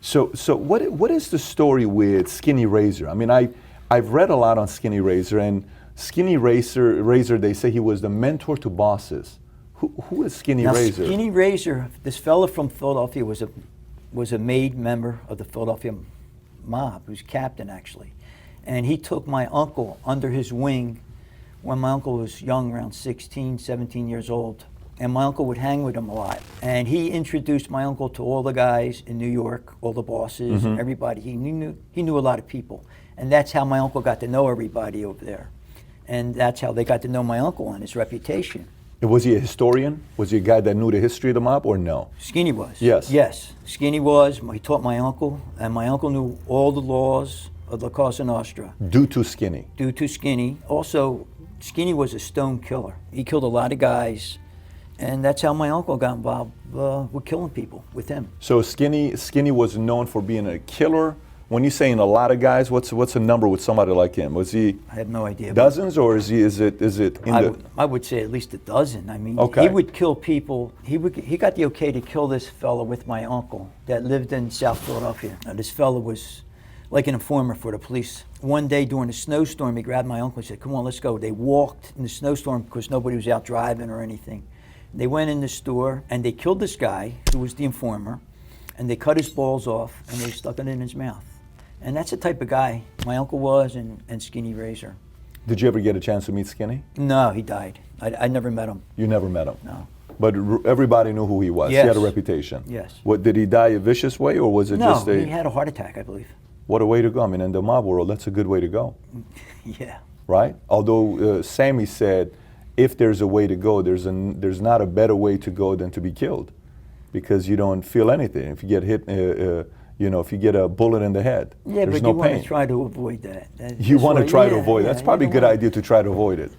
So what is the story with Skinny Razor? I mean, I've read a lot on Skinny Razor, and Skinny Razor, they say he was the mentor to bosses. Who is Skinny Now, Razor? Skinny Razor, this fella from Philadelphia was a made member of the Philadelphia mob, who's captain actually. And he took my uncle under his wing when my uncle was young, around 16, 17 years old. And my uncle would hang with him a lot. And he introduced my uncle to all the guys in New York, all the bosses, and everybody. He knew a lot of people. And that's how my uncle got to know everybody over there. And that's how they got to know my uncle and his reputation. Was he a historian? Was he a guy that knew the history of the mob, or no? Skinny was. Yes. Yes. Skinny was. He taught my uncle, and my uncle knew all the laws of La Cosa Nostra. Due to Skinny. Due to Skinny. Also, Skinny was a stone killer. He killed a lot of guys, and that's how my uncle got involved with killing people with him. So Skinny was known for being a killer. When you're saying a lot of guys, what's a number with somebody like him? Was he? I have no idea. Dozens, or is it in I would say at least a dozen. I mean, Okay. he would kill people. He got the okay to kill this fella with my uncle that lived in South Philadelphia. Now, this fella was like an informer for the police. One day during a snowstorm, he grabbed my uncle and said, "Come on, let's go." They walked in the snowstorm because nobody was out driving or anything. They went in the store and they killed this guy who was the informer, and they cut his balls off and they stuck it in his mouth. And that's the type of guy my uncle was, and Skinny Razor. Did you ever get a chance to meet Skinny? No, he died. I never met him. You never met him? No. But everybody knew who he was. Yes. He had a reputation. Yes. What, did he die a vicious way, or was it No, just a... he had a heart attack, I believe. What a way to go. I mean, in the mob world, that's a good way to go. Yeah. Right? Although Sammy said, if there's a way to go, there's not a better way to go than to be killed, because you don't feel anything. If you get hit, if you get a bullet in the head, Yeah, there's but no you pain. want to try to avoid that. You want to try to yeah, avoid. yeah, That's probably a you good don't idea to try to avoid it.